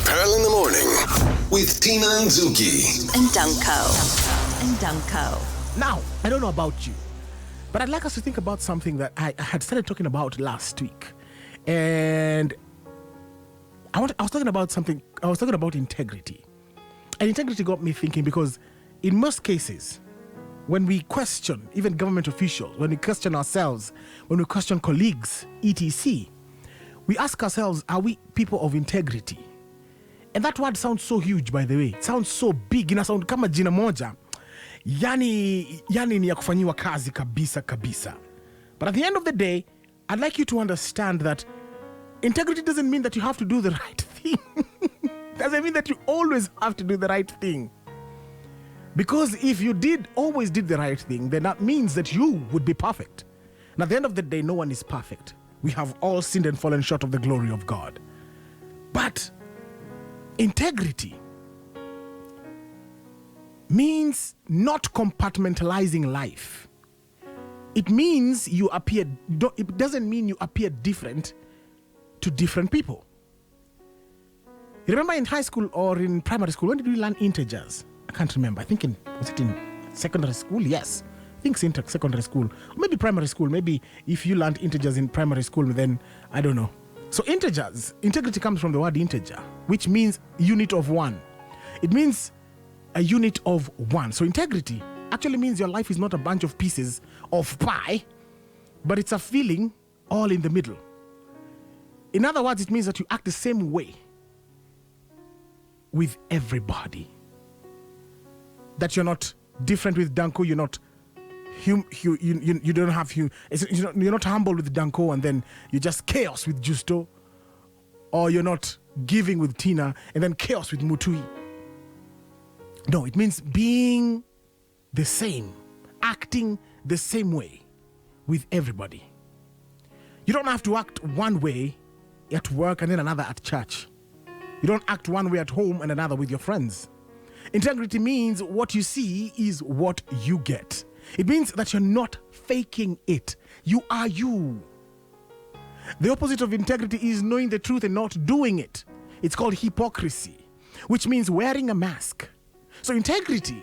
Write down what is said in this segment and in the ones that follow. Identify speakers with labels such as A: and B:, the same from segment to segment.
A: Pearl in the Morning with Tina and Zuki.
B: And Dunko.
C: Now, I don't know about you, but I'd like us to think about something that I had started talking about last week. And I was talking about integrity. And integrity got me thinking because in most cases, when we question even government officials, when we question ourselves, when we question colleagues, etc., we ask ourselves, are we people of integrity? And that word sounds so huge, by the way. It sounds so big. Ina sound kama jina moja. Yani ni ya kufanyiwa kazi kabisa. But at the end of the day, I'd like you to understand that integrity doesn't mean that you have to do the right thing. Doesn't mean that you always have to do the right thing. Because if you always did the right thing, then that means that you would be perfect. And at the end of the day, no one is perfect. We have all sinned and fallen short of the glory of God. But integrity means not compartmentalizing life. It means it doesn't mean you appear different to different people. You remember in high school or in primary school, when did we learn integers? I can't remember. Was it in secondary school? Yes. I think it's secondary school. Or maybe primary school. Maybe if you learned integers in primary school, then I don't know. So integrity comes from the word integer, which means unit of one. It means a unit of one. So integrity actually means your life is not a bunch of pieces of pie, but it's a feeling all in the middle. In other words, it means that you act the same way with everybody. That you're not different with Danko, you're not you don't have you're not humble with Danko and then you're just chaos with Justo, or you're not giving with Tina and then chaos with Mutui. No, it means being the same, acting the same way with everybody. You don't have to act one way at work and then another at church. You don't act one way at home and another with your friends. Integrity means what you see is what you get. It means that you're not faking it. You are you. The opposite of integrity is knowing the truth and not doing it. It's called hypocrisy, which means wearing a mask. So integrity,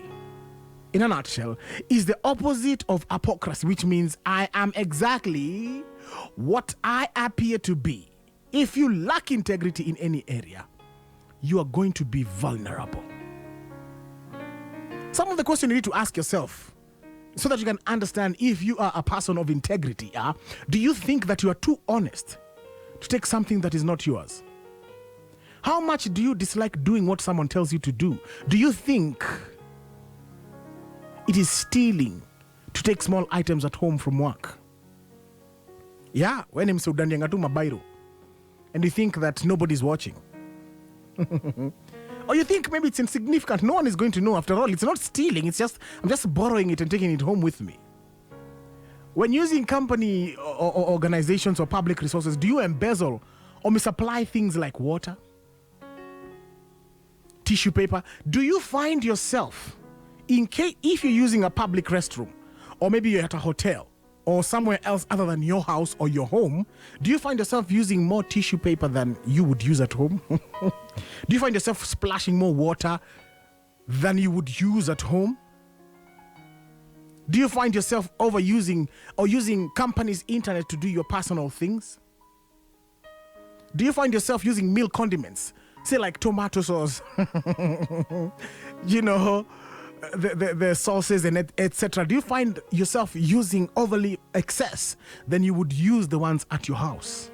C: in a nutshell, is the opposite of hypocrisy, which means I am exactly what I appear to be. If you lack integrity in any area, you are going to be vulnerable. Some of the questions you need to ask yourself so that you can understand if you are a person of integrity. Do you think that you are too honest to take something that is not yours? How much do you dislike doing what someone tells you to do? Do you think it is stealing to take small items at home from work? Yeah, when I'm so mabairo, and you think that nobody's watching. Or you think maybe it's insignificant. No one is going to know. After all, it's not stealing. It's just, I'm just borrowing it and taking it home with me. When using company or organizations or public resources, do you embezzle or misapply things like water, tissue paper? Do you find yourself, if you're using a public restroom, or maybe you're at a hotel, or somewhere else other than your house or your home, do you find yourself using more tissue paper than you would use at home? Do you find yourself splashing more water than you would use at home? Do you find yourself overusing or using company's internet to do your personal things? Do you find yourself using meal condiments, say like tomato sauce, the sauces and etc.? Do you find yourself using overly excess than you would use the ones at your house?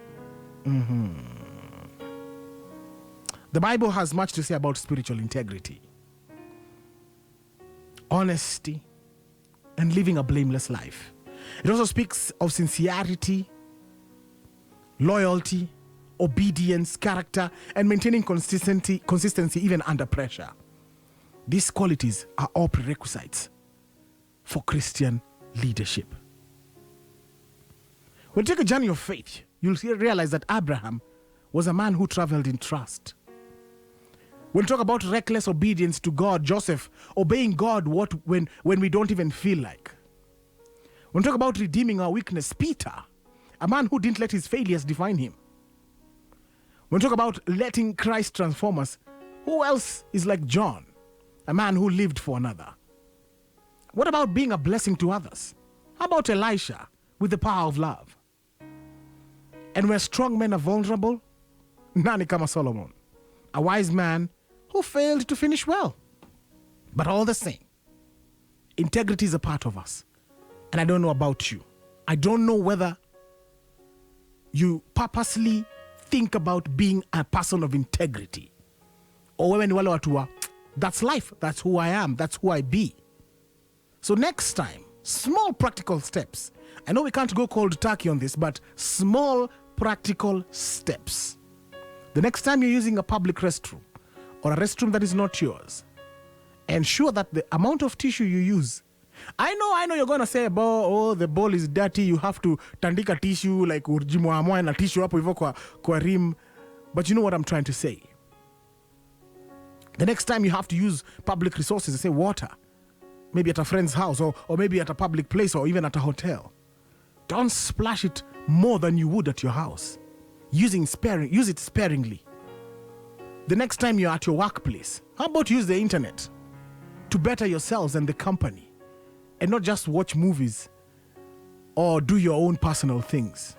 C: The Bible has much to say about spiritual integrity, honesty, and living a blameless life. It also speaks of sincerity, loyalty, obedience, character, and maintaining consistency even under pressure. These qualities are all prerequisites for Christian leadership. When you take a journey of faith, you'll realize that Abraham was a man who traveled in trust. When we talk about reckless obedience to God, Joseph obeying God when we don't even feel like. When we talk about redeeming our weakness, Peter, a man who didn't let his failures define him. When we talk about letting Christ transform us, who else is like John, a man who lived for another? What about being a blessing to others? How about Elisha with the power of love? And where strong men are vulnerable, nani kama Solomon, a wise man who failed to finish well. But all the same, integrity is a part of us. And I don't know about you. I don't know whether you purposely think about being a person of integrity. Or when wale watu wa, that's life, that's who I am, that's who I be. So next time, small practical steps. I know we can't go cold turkey on this, but small practical steps. The next time you're using a public restroom or a restroom that is not yours, ensure that the amount of tissue you use, I know you're going to say, oh, the bowl is dirty, you have to tandika tissue like urjimwa na tissue hapo hivyo kwa rim. But you know what I'm trying to say. The next time you have to use public resources, say water, maybe at a friend's house or maybe at a public place or even at a hotel, don't splash it more than you would at your house. Use it sparingly. The next time you're at your workplace, how about use the internet to better yourselves and the company and not just watch movies or do your own personal things?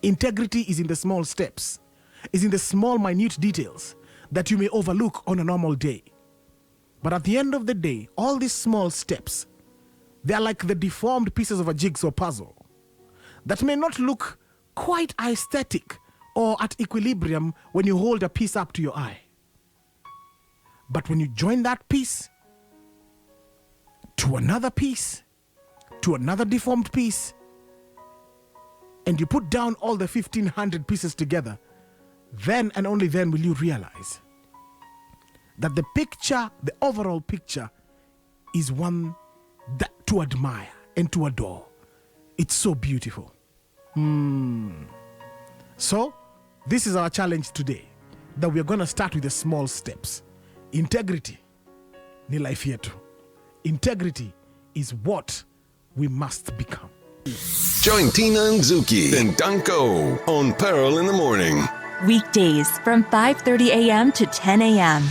C: Integrity is in the small steps, is in the small minute details that you may overlook on a normal day. But at the end of the day, all these small steps, they are like the deformed pieces of a jigsaw puzzle that may not look quite aesthetic or at equilibrium when you hold a piece up to your eye. But when you join that piece to another piece, to another deformed piece, and you put down all the 1,500 pieces together, then and only then will you realize that the picture, the overall picture, is one that to admire and to adore. It's so beautiful. So, this is our challenge today, that we're going to start with the small steps. Integrity ni life yetu. Integrity is what we must become.
A: Join Tina and Zuki and Danko on Pearl in the Morning.
B: Weekdays from 5:30 a.m. to 10 a.m.